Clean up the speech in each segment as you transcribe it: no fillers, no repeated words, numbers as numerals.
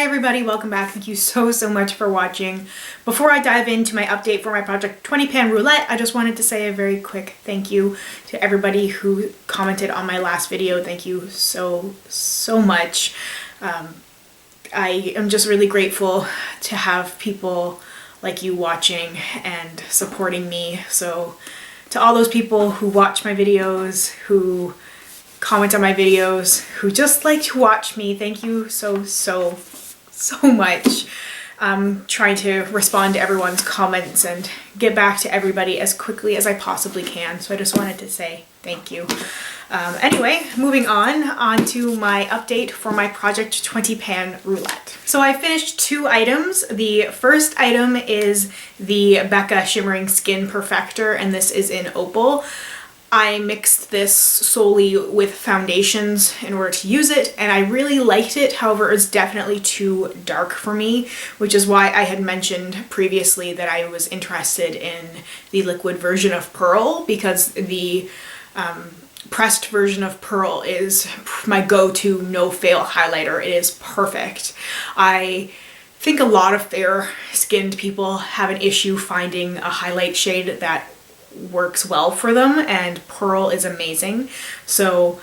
Hi everybody, welcome back. Thank you so much for watching. Before I dive into my update for my project 20 Pan Roulette, I just wanted to say a very quick thank you to everybody who commented on my last video. Thank you so much. I am just really grateful to have people like you watching and supporting me. So to all those people who watch my videos, who comment on my videos, who just like to watch me, thank you so much. I'm trying to respond to everyone's comments and get back to everybody as quickly as I possibly can. So I just wanted to say thank you. Anyway, moving on to my update for my Project 20 Pan Roulette. So I finished 2 items. The first item is the Becca Shimmering Skin Perfector, and this is in Opal. I mixed this solely with foundations in order to use it, and I really liked it. However, it's definitely too dark for me, which is why I had mentioned previously that I was interested in the liquid version of Pearl, because the pressed version of Pearl is my go-to no-fail highlighter. It is perfect. I think a lot of fair-skinned people have an issue finding a highlight shade that works well for them, and Pearl is amazing. So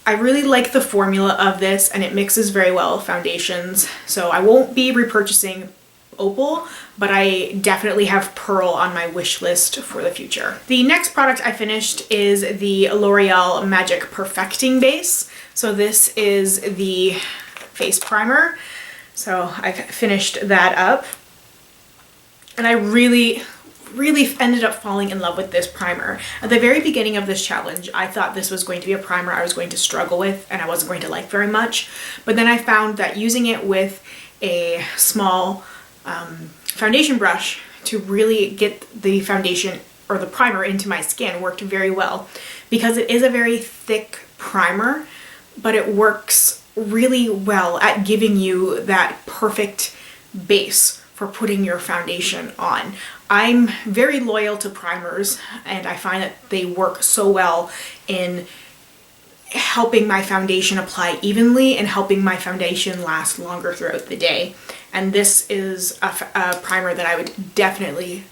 I really like the formula of this, and it mixes very well with foundations. So I won't be repurchasing Opal, but I definitely have Pearl on my wish list for the future. The next product I finished is the L'Oreal Magic Perfecting Base. So this is the face primer. So I've finished that up, and I really ended up falling in love with this primer. At the very beginning of this challenge, I thought this was going to be a primer I was going to struggle with and I wasn't going to like very much. But then I found that using it with a small foundation brush to really get the foundation or the primer into my skin worked very well, because it is a very thick primer, but it works really well at giving you that perfect base for putting your foundation on. I'm very loyal to primers, and I find that they work so well in helping my foundation apply evenly and helping my foundation last longer throughout the day. And this is a primer that I would definitely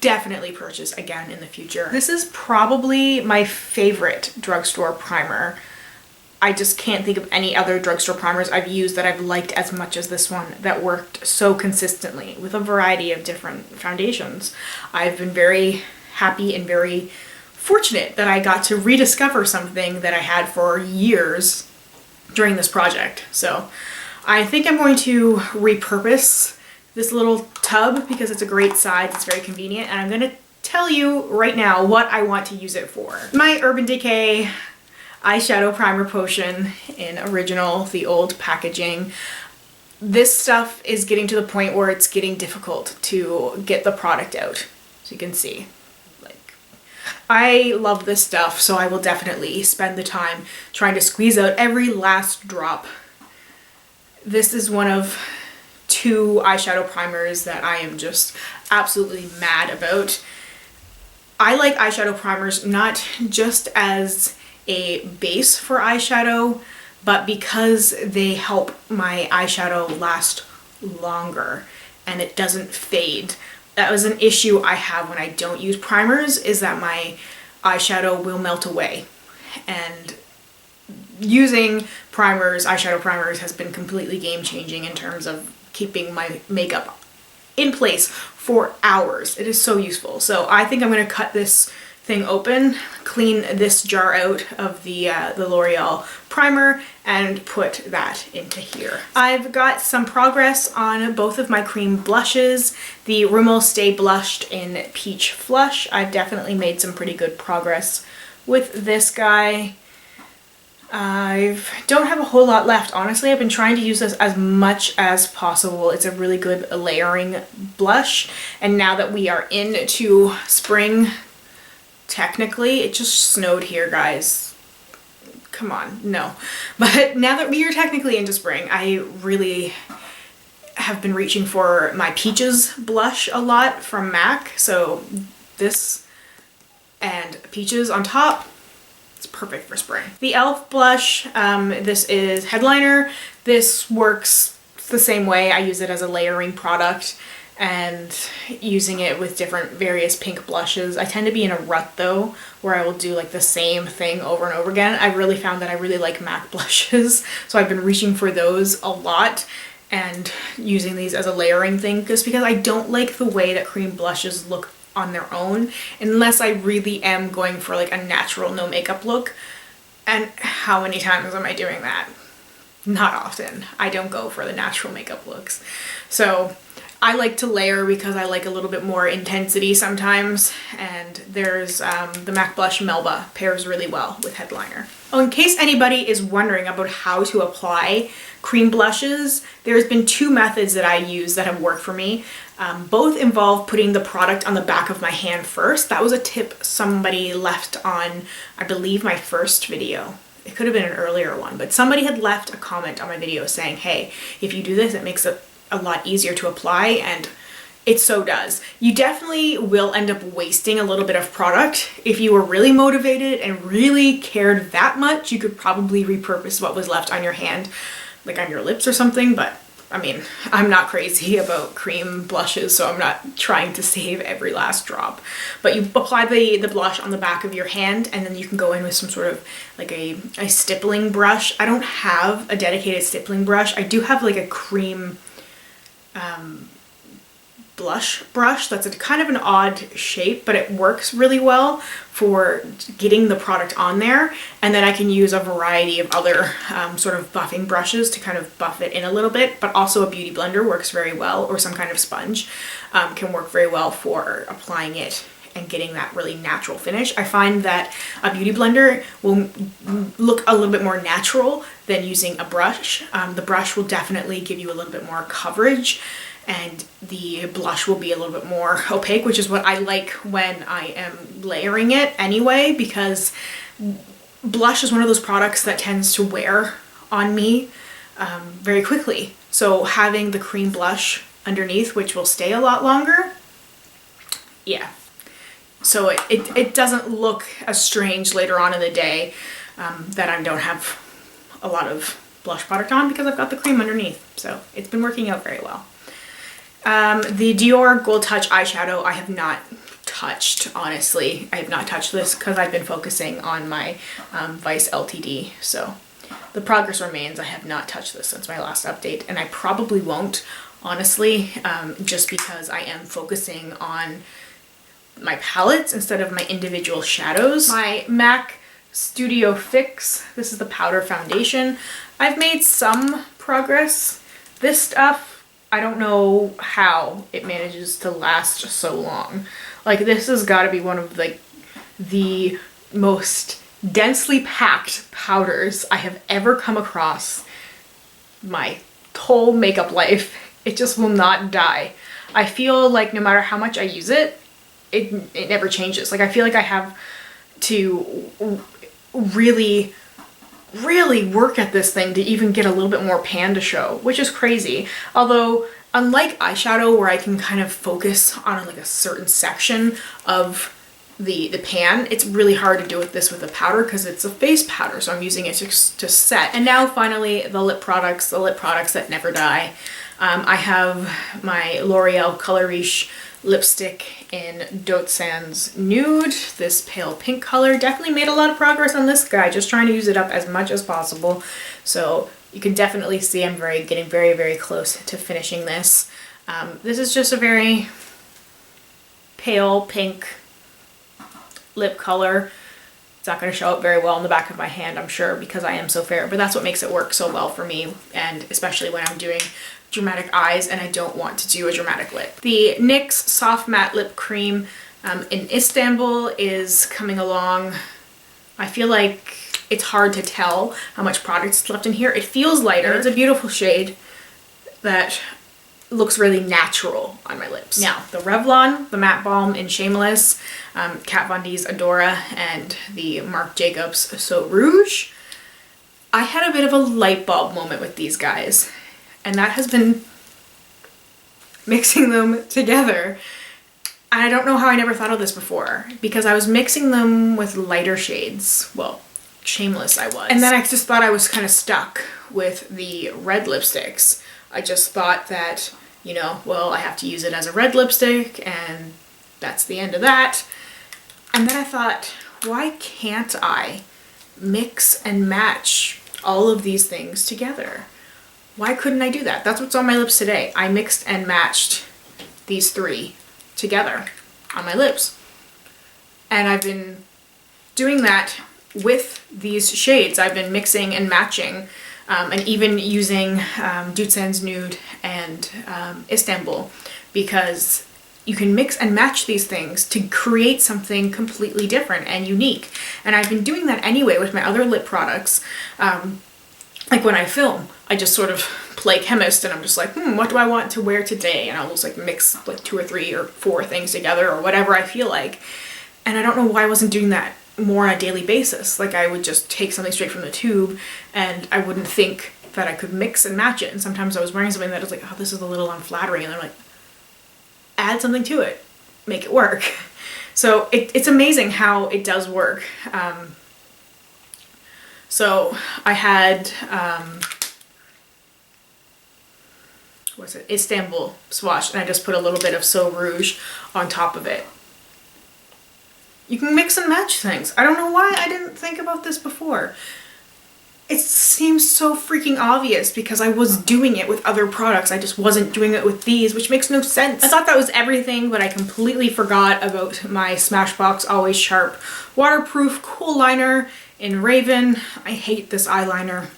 purchase again in the future. This is probably my favorite drugstore primer. I just can't think of any other drugstore primers I've used that I've liked as much as this one, that worked so consistently with a variety of different foundations. I've been very happy and very fortunate that I got to rediscover something that I had for years during this project. So I think I'm going to repurpose this little tub because it's a great size, it's very convenient, and I'm going to tell you right now what I want to use it for. My Urban Decay eyeshadow primer potion in original, the old packaging. This stuff is getting to the point where it's getting difficult to get the product out. So you can see, like, I love this stuff, so I will definitely spend the time trying to squeeze out every last drop. This is one of 2 eyeshadow primers that I am just absolutely mad about. I like eyeshadow primers not just as a base for eyeshadow, but because they help my eyeshadow last longer and it doesn't fade. That was an issue I have when I don't use primers, is that my eyeshadow will melt away. And using primers, eyeshadow primers, has been completely game-changing in terms of keeping my makeup in place for hours. It is so useful. So I think I'm going to cut this thing open, clean this jar out of the L'Oreal primer, and put that into here. I've got some progress on both of my cream blushes. The Rimmel Stay Blushed in Peach Flush. I've definitely made some pretty good progress with this guy. I don't have a whole lot left. Honestly, I've been trying to use this as much as possible. It's a really good layering blush, and now that we are into spring, technically, it just snowed here, guys. Come on, no. But now that we are technically into spring, I really have been reaching for my Peaches blush a lot from MAC. So this and Peaches on top, it's perfect for spring. The e.l.f. blush, this is Headliner. This works the same way. I use it as a layering product and using it with different various pink blushes. I tend to be in a rut though, where I will do like the same thing over and over again. I really found that I really like MAC blushes, so I've been reaching for those a lot and using these as a layering thing, just because I don't like the way that cream blushes look on their own unless I really am going for like a natural no makeup look. And how many times am I doing that? Not often. I don't go for the natural makeup looks. So I like to layer because I like a little bit more intensity sometimes, and there's the MAC blush Melba pairs really well with headliner. Oh, in case anybody is wondering about how to apply cream blushes, there's been two methods that I use that have worked for me. Both involve putting the product on the back of my hand first. That was a tip somebody left on, I believe, my first video. It could have been an earlier one, but somebody had left a comment on my video saying, hey, if you do this, it makes it a lot easier to apply, and it so does. You definitely will end up wasting a little bit of product. If you were really motivated and really cared that much, you could probably repurpose what was left on your hand, like on your lips or something, but I mean, I'm not crazy about cream blushes, so I'm not trying to save every last drop. But you apply the blush on the back of your hand, and then you can go in with some sort of like a stippling brush. I don't have a dedicated stippling brush. I do have like a cream blush brush that's a kind of an odd shape, but it works really well for getting the product on there. And then I can use a variety of other sort of buffing brushes to kind of buff it in a little bit, but also a beauty blender works very well, or some kind of sponge can work very well for applying it and getting that really natural finish. I find that a beauty blender will look a little bit more natural than using a brush. The brush will definitely give you a little bit more coverage, and the blush will be a little bit more opaque, which is what I like when I am layering it anyway, because blush is one of those products that tends to wear on me very quickly. So having the cream blush underneath, which will stay a lot longer, yeah. So it doesn't look as strange later on in the day that I don't have a lot of blush product on, because I've got the cream underneath. So it's been working out very well. The Dior Gold Touch eyeshadow I have not touched, honestly. I have not touched this because I've been focusing on my Vice LTD. So the progress remains. I have not touched this since my last update, and I probably won't, honestly, just because I am focusing on my palettes instead of my individual shadows. My MAC Studio Fix, this is the powder foundation. I've made some progress. This stuff, I don't know how it manages to last so long. Like, this has got to be one of like the most densely packed powders I have ever come across my whole makeup life. It just will not die. I feel like no matter how much I use it, it never changes. Like, I feel like I have to really work at this thing to even get a little bit more pan to show, which is crazy. Although, unlike eyeshadow, where I can kind of focus on like a certain section of the pan, it's really hard to do with this with a powder because it's a face powder, so I'm using it to set. And now finally, the lip products that never die. I have my L'Oreal Color Riche lipstick in Doutzen's Nude, this pale pink color. Definitely made a lot of progress on this guy, just trying to use it up as much as possible. So you can definitely see I'm getting very close to finishing this. This is just a very pale pink lip color. It's not going to show up very well on the back of my hand, I'm sure, because I am so fair, but that's what makes it work so well for me, and especially when I'm doing dramatic eyes and I don't want to do a dramatic lip. The NYX Soft Matte Lip Cream in Istanbul is coming along. I feel like it's hard to tell how much product is left in here. It feels lighter. It's a beautiful shade that looks really natural on my lips. Now, the Revlon, the Matte Balm in Shameless, Kat Von D's Adora, and the Marc Jacobs So Rouge. I had a bit of a light bulb moment with these guys, and that has been mixing them together. And I don't know how I never thought of this before, because I was mixing them with lighter shades. Well, Shameless I was. And then I just thought I was kind of stuck with the red lipsticks. I just thought that, you know, well, I have to use it as a red lipstick and that's the end of that. And then I thought, why can't I mix and match all of these things together? Why couldn't I do that? That's what's on my lips today. I mixed and matched these three together on my lips. And I've been doing that with these shades. I've been mixing and matching and even using Doutzen's Nude and Istanbul, because you can mix and match these things to create something completely different and unique. And I've been doing that anyway with my other lip products. Like when I film, I just sort of play chemist and I'm just like, what do I want to wear today? And I'll just like mix like 2 or 3 or 4 things together or whatever I feel like. And I don't know why I wasn't doing that more on a daily basis. Like I would just take something straight from the tube and I wouldn't think that I could mix and match it. And sometimes I was wearing something that was like, oh, this is a little unflattering. And I'm like, add something to it, make it work. So it's amazing how it does work. So I had, what's it, Istanbul swatch, and I just put a little bit of Rouge on top of it. You can mix and match things. I don't know why I didn't think about this before. It seems so freaking obvious because I was doing it with other products. I just wasn't doing it with these, which makes no sense. I thought that was everything, but I completely forgot about my Smashbox Always Sharp waterproof Kohl liner in Raven. I hate this eyeliner.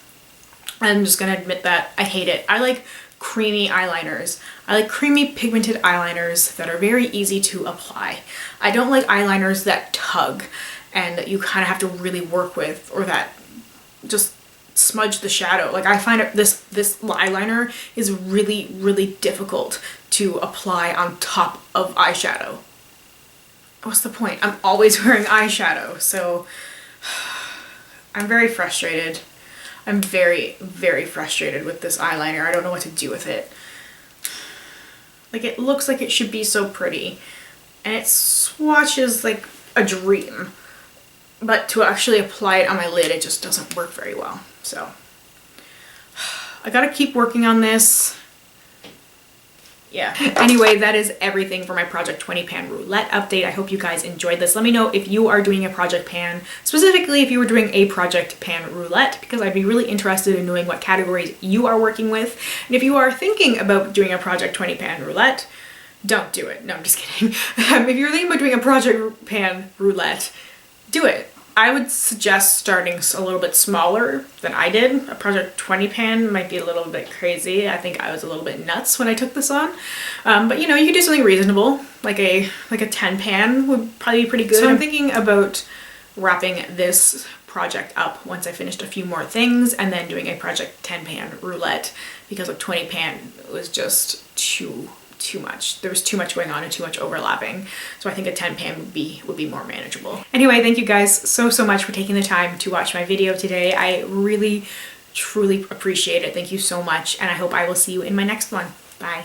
I'm just gonna admit that I hate it. I like creamy eyeliners. I like creamy pigmented eyeliners that are very easy to apply. I don't like eyeliners that tug and that you kind of have to really work with, or that just smudge the shadow. Like I find this eyeliner is really, really difficult to apply on top of eyeshadow. What's the point? I'm always wearing eyeshadow, so I'm very frustrated. I'm very, very frustrated with this eyeliner. I don't know what to do with it. Like it looks like it should be so pretty and it swatches like a dream, but to actually apply it on my lid, it just doesn't work very well. So I gotta keep working on this. Yeah. Anyway, that is everything for my Project 20 Pan Roulette update. I hope you guys enjoyed this. Let me know if you are doing a Project Pan, specifically if you were doing a Project Pan Roulette, because I'd be really interested in knowing what categories you are working with. And if you are thinking about doing a Project 20 Pan Roulette, don't do it. No, I'm just kidding. If you're thinking about doing a Project Pan Roulette, do it. I would suggest starting a little bit smaller than I did. A Project 20 pan might be a little bit crazy. I think I was a little bit nuts when I took this on. But you know, you could do something reasonable, like a 10 pan would probably be pretty good. So I'm thinking about wrapping this project up once I finished a few more things and then doing a Project 10 pan roulette, because a 20 pan was just too much. There was too much going on and too much overlapping. So I think a 10 pan would be more manageable. Anyway, thank you guys so much for taking the time to watch my video today. I really, truly appreciate it. Thank you so much. And I hope I will see you in my next one. Bye.